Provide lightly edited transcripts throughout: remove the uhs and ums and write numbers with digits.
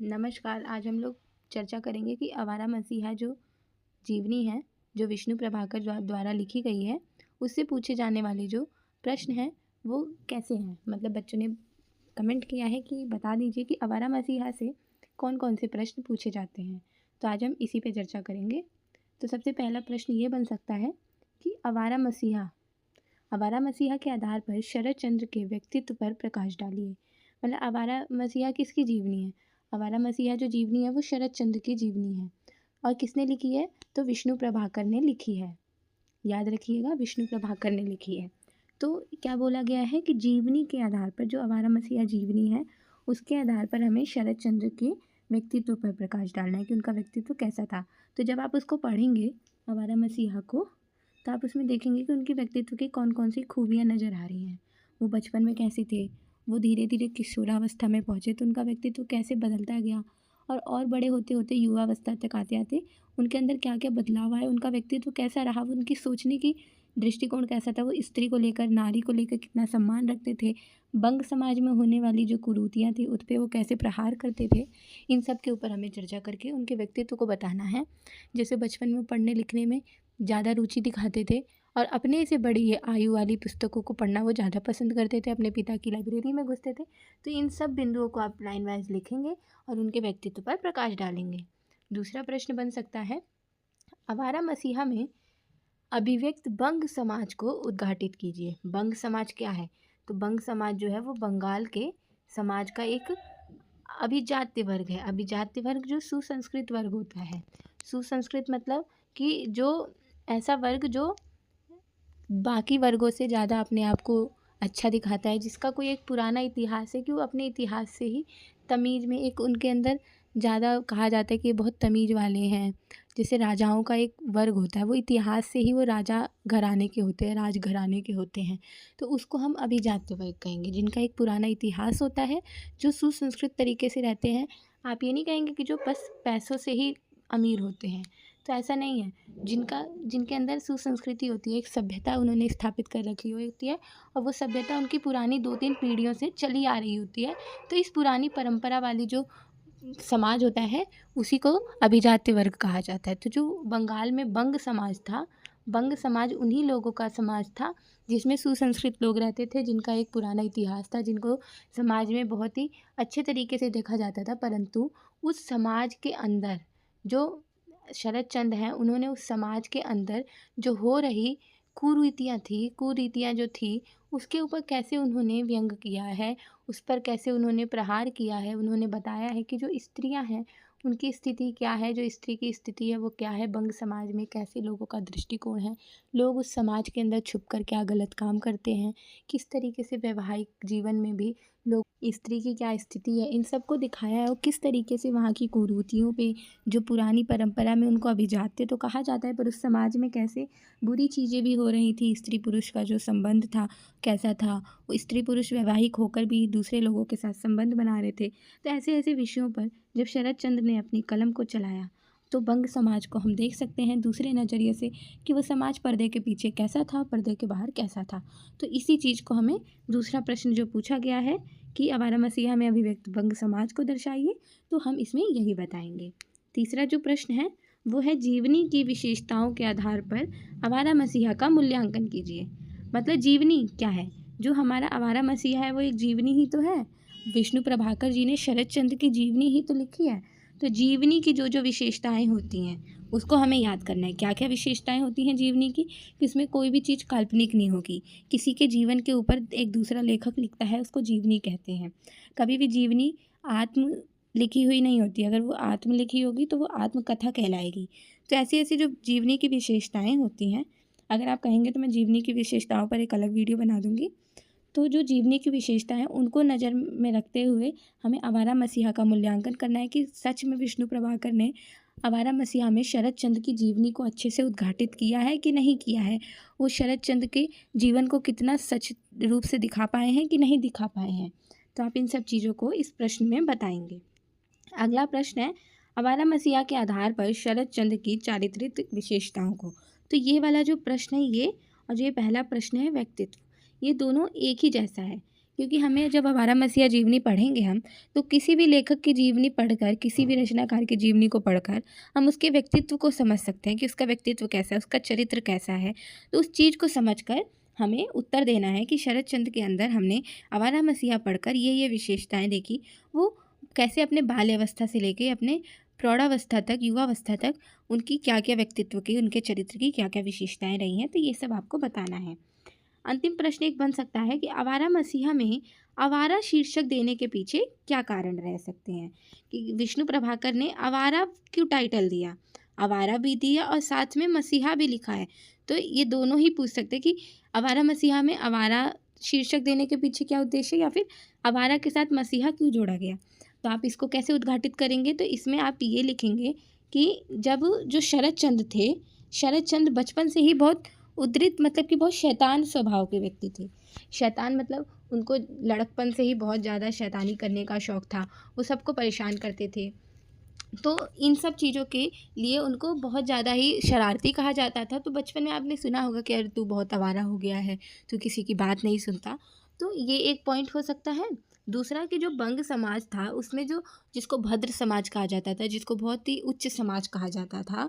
नमस्कार। आज हम लोग चर्चा करेंगे कि आवारा मसीहा जो जीवनी है, जो विष्णु प्रभाकर द्वारा लिखी गई है, उससे पूछे जाने वाले जो प्रश्न हैं वो कैसे हैं। मतलब बच्चों ने कमेंट किया है कि बता दीजिए कि आवारा मसीहा से कौन कौन से प्रश्न पूछे जाते हैं। तो आज हम इसी पे चर्चा करेंगे। तो सबसे पहला प्रश्न ये बन सकता है कि आवारा मसीहा के आधार पर शरद चंद्र के व्यक्तित्व पर प्रकाश डालिए। मतलब आवारा मसीहा किसकी जीवनी है? आवारा मसीहा जो जीवनी है वो शरद चंद्र की जीवनी है। और किसने लिखी है? तो विष्णु प्रभाकर ने लिखी है। याद रखिएगा, विष्णु प्रभाकर ने लिखी है। तो क्या बोला गया है कि जीवनी के आधार पर, जो आवारा मसीहा जीवनी है उसके आधार पर हमें शरद चंद्र के व्यक्तित्व पर प्रकाश डालना है कि उनका व्यक्तित्व कैसा था। तो जब आप उसको पढ़ेंगे आवारा मसीहा को, तो आप उसमें देखेंगे कि उनके व्यक्तित्व की कौन कौन सी खूबियाँ नज़र आ रही हैं। वो बचपन में कैसे थे, वो धीरे धीरे किशोरावस्था में पहुँचे तो उनका व्यक्तित्व कैसे बदलता गया, और बड़े होते होते युवावस्था तक आते आते उनके अंदर क्या क्या बदलाव आए, उनका व्यक्तित्व कैसा रहा, वो उनकी सोचने की दृष्टिकोण कैसा था, वो स्त्री को लेकर, नारी को लेकर कितना सम्मान रखते थे, बंग समाज में होने वाली जो कुरीतियाँ थी उस पर वो कैसे प्रहार करते थे। इन सब के ऊपर हमें चर्चा करके उनके व्यक्तित्व को बताना है। जैसे बचपन में पढ़ने लिखने में ज़्यादा रुचि दिखाते थे और अपने से बड़ी आयु वाली पुस्तकों को पढ़ना वो ज़्यादा पसंद करते थे, अपने पिता की लाइब्रेरी में घुसते थे। तो इन सब बिंदुओं को आप लाइन वाइज लिखेंगे और उनके व्यक्तित्व पर प्रकाश डालेंगे। दूसरा प्रश्न बन सकता है, आवारा मसीहा में अभिव्यक्त बंग समाज को उद्घाटित कीजिए। बंग समाज क्या है? तो बंग समाज जो है वो बंगाल के समाज का एक अभिजात्य वर्ग है। अभिजात्य वर्ग जो सुसंस्कृत वर्ग होता है। सुसंस्कृत मतलब कि जो ऐसा वर्ग जो बाकी वर्गों से ज़्यादा अपने आप को अच्छा दिखाता है, जिसका कोई एक पुराना इतिहास है, कि वो अपने इतिहास से ही तमीज़ में एक उनके अंदर ज़्यादा कहा जाता है कि ये बहुत तमीज़ वाले हैं। जैसे राजाओं का एक वर्ग होता है, वो इतिहास से ही वो राजा घराने के होते हैं, राजघराने के होते हैं। तो उसको हम अभिजात्य वर्ग कहेंगे, जिनका एक पुराना इतिहास होता है, जो सुसंस्कृत तरीके से रहते हैं। आप ये नहीं कहेंगे कि जो बस पैसों से ही अमीर होते हैं, तो ऐसा नहीं है। जिनके अंदर सुसंस्कृति होती है, एक सभ्यता उन्होंने स्थापित कर रखी होती है और वो सभ्यता उनकी पुरानी 2-3 पीढ़ियों से चली आ रही होती है। तो इस पुरानी परंपरा वाली जो समाज होता है उसी को अभिजात्य वर्ग कहा जाता है। तो जो बंगाल में बंग समाज था, बंग समाज उन्हीं लोगों का समाज था जिसमें सुसंस्कृत लोग रहते थे, जिनका एक पुराना इतिहास था, जिनको समाज में बहुत ही अच्छे तरीके से देखा जाता था। परंतु उस समाज के अंदर जो शरद चंद्र हैं, उन्होंने उस समाज के अंदर जो हो रही कुरीतियाँ जो थी उसके ऊपर कैसे उन्होंने व्यंग किया है, उस पर कैसे उन्होंने प्रहार किया है। उन्होंने बताया है कि जो स्त्रियां हैं उनकी स्थिति क्या है, जो स्त्री की स्थिति है वो क्या है, बंग समाज में कैसे लोगों का दृष्टिकोण है, लोग उस समाज के अंदर छुप कर क्या गलत काम करते हैं, किस तरीके से वैवाहिक जीवन में भी लोग, स्त्री की क्या स्थिति है, इन सब को दिखाया है। और किस तरीके से वहाँ की कुरीतियों पे, जो पुरानी परंपरा में उनको अभिजात्य तो कहा जाता है, पर उस समाज में कैसे बुरी चीज़ें भी हो रही थी। स्त्री पुरुष का जो संबंध था कैसा था, वो स्त्री पुरुष वैवाहिक होकर भी दूसरे लोगों के साथ संबंध बना रहे थे। तो ऐसे ऐसे विषयों पर जब शरद चंद्र ने अपनी कलम को चलाया तो बंग समाज को हम देख सकते हैं दूसरे नज़रिए से कि वो समाज पर्दे के पीछे कैसा था, पर्दे के बाहर कैसा था। तो इसी चीज़ को हमें दूसरा प्रश्न जो पूछा गया है कि आवारा मसीहा में अभिव्यक्त बंग समाज को दर्शाइए, तो हम इसमें यही बताएंगे। तीसरा जो प्रश्न है वो है, जीवनी की विशेषताओं के आधार पर आवारा मसीहा का मूल्यांकन कीजिए। मतलब जीवनी क्या है? जो हमारा आवारा मसीहा है वो एक जीवनी ही तो है। विष्णु प्रभाकर जी ने शरद चंद्र की जीवनी ही तो लिखी है। तो जीवनी की जो जो विशेषताएं होती हैं उसको हमें याद करना है। क्या क्या विशेषताएं होती हैं जीवनी की? कि इसमें कोई भी चीज़ काल्पनिक नहीं होगी। किसी के जीवन के ऊपर एक दूसरा लेखक लिखता है, उसको जीवनी कहते हैं। कभी भी जीवनी आत्म लिखी हुई नहीं होती। अगर वो आत्म लिखी होगी तो वो आत्मकथा कहलाएगी। तो ऐसी ऐसी जो जीवनी की विशेषताएं होती हैं, अगर आप कहेंगे तो मैं जीवनी की विशेषताओं पर एक अलग वीडियो बना दूंगी। तो जो जीवनी की विशेषता है उनको नज़र में रखते हुए हमें आवारा मसीहा का मूल्यांकन करना है कि सच में विष्णु प्रभाकर ने आवारा मसीहा में शरद चंद्र की जीवनी को अच्छे से उद्घाटित किया है कि नहीं किया है। वो शरद चंद्र के जीवन को कितना सच रूप से दिखा पाए हैं कि नहीं दिखा पाए हैं। तो आप इन सब चीज़ों को इस प्रश्न में बताएंगे। अगला प्रश्न है, आवारा मसीहा के आधार पर शरद चंद्र की चारित्रिक विशेषताओं को। तो ये वाला जो प्रश्न है ये, और जो ये पहला प्रश्न है व्यक्तित्व, ये दोनों एक ही जैसा है क्योंकि हमें जब आवारा मसीहा जीवनी पढ़ेंगे हम, तो किसी भी लेखक की जीवनी पढ़कर, किसी भी रचनाकार की जीवनी को पढ़कर हम उसके व्यक्तित्व को समझ सकते हैं कि उसका व्यक्तित्व कैसा है, उसका चरित्र कैसा है। तो उस चीज़ को समझकर हमें उत्तर देना है कि शरद चंद्र के अंदर हमने आवारा मसीहा पढ़कर ये विशेषताएँ देखी, वो कैसे अपने बाल्यावस्था से लेके अपने प्रौढ़ावस्था तक, युवावस्था तक उनकी क्या-क्या व्यक्तित्व की, उनके चरित्र की क्या-क्या विशेषताएँ रही हैं, तो ये सब आपको बताना है। अंतिम प्रश्न एक बन सकता है कि आवारा मसीहा में आवारा शीर्षक देने के पीछे क्या कारण रह सकते हैं, कि विष्णु प्रभाकर ने आवारा क्यों टाइटल दिया, आवारा भी दिया और साथ में मसीहा भी लिखा है। तो ये दोनों ही पूछ सकते हैं कि आवारा मसीहा में आवारा शीर्षक देने के पीछे क्या उद्देश्य है, या फिर आवारा के साथ मसीहा क्यों जोड़ा गया। तो आप इसको कैसे उद्घाटित करेंगे, तो इसमें आप ये लिखेंगे कि जब जो शरद चंद्र थे, शरद चंद्र बचपन से ही बहुत उद्रित, मतलब कि बहुत शैतान स्वभाव के व्यक्ति थे। शैतान मतलब उनको लड़कपन से ही बहुत ज़्यादा शैतानी करने का शौक़ था, वो सबको परेशान करते थे। तो इन सब चीज़ों के लिए उनको बहुत ज़्यादा ही शरारती कहा जाता था। तो बचपन में आपने सुना होगा कि अरे तू बहुत आवारा हो गया है, तू किसी की बात नहीं सुनता। तो ये एक पॉइंट हो सकता है। दूसरा कि जो बंग समाज था उसमें जो, जिसको भद्र समाज कहा जाता था, जिसको बहुत ही उच्च समाज कहा जाता था,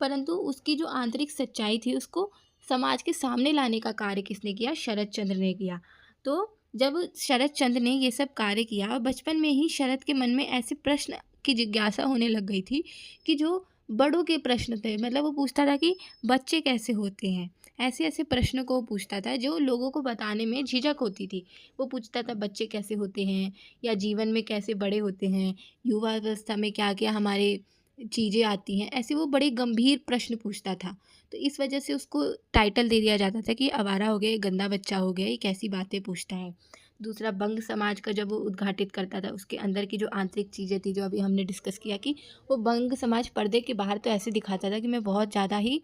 परंतु उसकी जो आंतरिक सच्चाई थी उसको समाज के सामने लाने का कार्य किसने किया, शरद चंद्र ने किया। तो जब शरद चंद्र ने ये सब कार्य किया और बचपन में ही शरद के मन में ऐसे प्रश्न की जिज्ञासा होने लग गई थी कि जो बड़ों के प्रश्न थे, मतलब वो पूछता था कि बच्चे कैसे होते हैं, ऐसे ऐसे प्रश्नों को वो पूछता था जो लोगों को बताने में झिझक होती थी। वो पूछता था बच्चे कैसे होते हैं, या जीवन में कैसे बड़े होते हैं, युवा अवस्था में क्या क्या हमारे चीज़ें आती हैं, ऐसे वो बड़े गंभीर प्रश्न पूछता था। तो इस वजह से उसको टाइटल दे दिया जाता था कि आवारा हो गया, ये गंदा बच्चा हो गया, ये कैसी बातें पूछता है। दूसरा बंग समाज का जब वो उद्घाटित करता था, उसके अंदर की जो आंतरिक चीज़ें थी, जो अभी हमने डिस्कस किया कि वो बंग समाज पर्दे के बाहर तो ऐसे दिखाता था कि मैं बहुत ज़्यादा ही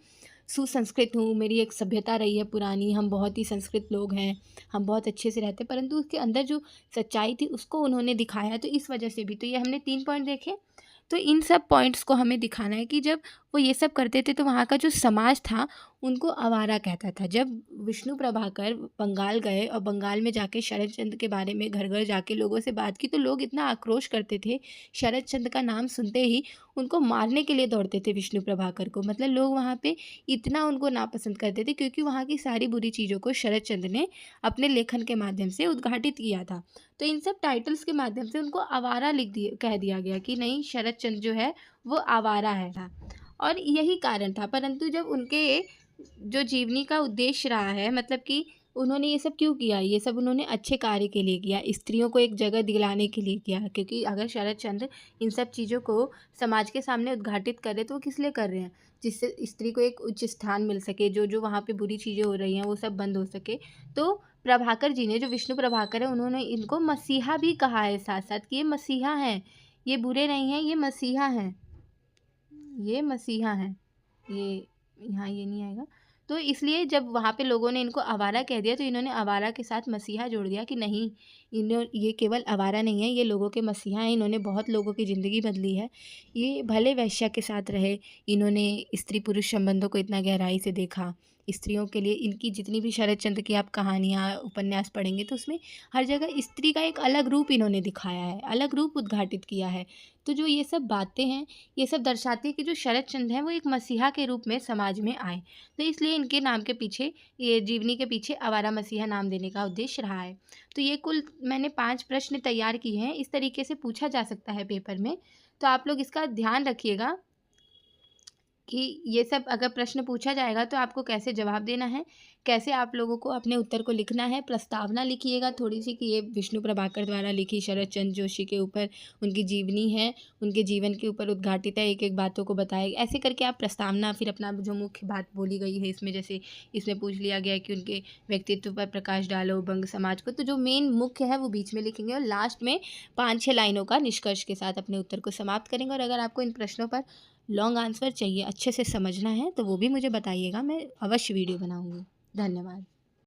सुसंस्कृत हूँ, मेरी एक सभ्यता रही है पुरानी, हम बहुत ही संस्कृत लोग हैं, हम बहुत अच्छे से रहते हैं, परंतु उसके अंदर जो सच्चाई थी उसको उन्होंने दिखाया। तो इस वजह से भी, तो ये हमने 3 पॉइंट देखे। तो इन सब पॉइंट्स को हमें दिखाना है कि जब वो ये सब करते थे तो वहाँ का जो समाज था उनको आवारा कहता था। जब विष्णु प्रभाकर बंगाल गए और बंगाल में जाके शरद चंद्र के बारे में घर घर जाके लोगों से बात की, तो लोग इतना आक्रोश करते थे, शरद चंद्र का नाम सुनते ही उनको मारने के लिए दौड़ते थे विष्णु प्रभाकर को। मतलब लोग वहाँ पे इतना उनको नापसंद करते थे, क्योंकि वहाँ की सारी बुरी चीज़ों को शरद चंद्र ने अपने लेखन के माध्यम से उद्घाटित किया था। तो इन सब टाइटल्स के माध्यम से उनको आवारा कह दिया गया कि नहीं, शरद चंद्र जो है वो आवारा है। और यही कारण था। परंतु जब उनके जो जीवनी का उद्देश्य रहा है, मतलब कि उन्होंने ये सब क्यों किया, ये सब उन्होंने अच्छे कार्य के लिए किया, स्त्रियों को एक जगह दिलाने के लिए किया। क्योंकि अगर शरद चंद्र इन सब चीज़ों को समाज के सामने उद्घाटित कर रहे तो वो किस लिए कर रहे हैं, जिससे स्त्री को एक उच्च स्थान मिल सके, जो जो वहाँ पे बुरी चीज़ें हो रही हैं वो सब बंद हो सके। तो प्रभाकर जी ने, जो विष्णु प्रभाकर है, उन्होंने इनको मसीहा भी कहा है साथ साथ कि ये मसीहा हैं, ये बुरे नहीं हैं, ये मसीहा हैं, ये मसीहा हैं। ये यहाँ ये नहीं आएगा। तो इसलिए जब वहाँ पे लोगों ने इनको आवारा कह दिया तो इन्होंने आवारा के साथ मसीहा जोड़ दिया कि नहीं, ये केवल आवारा नहीं है, ये लोगों के मसीहा हैं, इन्होंने बहुत लोगों की ज़िंदगी बदली है। ये भले वेश्या के साथ रहे, इन्होंने स्त्री पुरुष संबंधों को इतना गहराई से देखा, स्त्रियों के लिए इनकी जितनी भी शरद चंद्र की आप कहानियाँ उपन्यास पढ़ेंगे तो उसमें हर जगह स्त्री का एक अलग रूप इन्होंने दिखाया है, अलग रूप उद्घाटित किया है। तो जो ये सब बातें हैं, ये सब दर्शाती है कि जो शरद चंद्र हैं वो एक मसीहा के रूप में समाज में आए। तो इसलिए इनके नाम के पीछे, ये जीवनी के पीछे आवारा मसीहा नाम देने का उद्देश्य रहा है। तो ये कुल मैंने 5 प्रश्न तैयार किए हैं, इस तरीके से पूछा जा सकता है पेपर में। तो आप लोग इसका ध्यान रखिएगा कि ये सब अगर प्रश्न पूछा जाएगा तो आपको कैसे जवाब देना है, कैसे आप लोगों को अपने उत्तर को लिखना है। प्रस्तावना लिखिएगा थोड़ी सी कि ये विष्णु प्रभाकर द्वारा लिखी शरद चंद्र जोशी के ऊपर उनकी जीवनी है, उनके जीवन के ऊपर उद्घाटित है, एक एक बातों को बताएगा। ऐसे करके आप प्रस्तावना, फिर अपना जो मुख्य बात बोली गई है इसमें, जैसे इसमें पूछ लिया गया कि उनके व्यक्तित्व पर प्रकाश डालो, बंग समाज को, तो जो मेन मुख्य है वो बीच में लिखेंगे और लास्ट में 5-6 लाइनों का निष्कर्ष के साथ अपने उत्तर को समाप्त करेंगे। और अगर आपको इन प्रश्नों पर लॉन्ग आंसर चाहिए, अच्छे से समझना है, तो वो भी मुझे बताइएगा, मैं अवश्य वीडियो बनाऊँगी। धन्यवाद।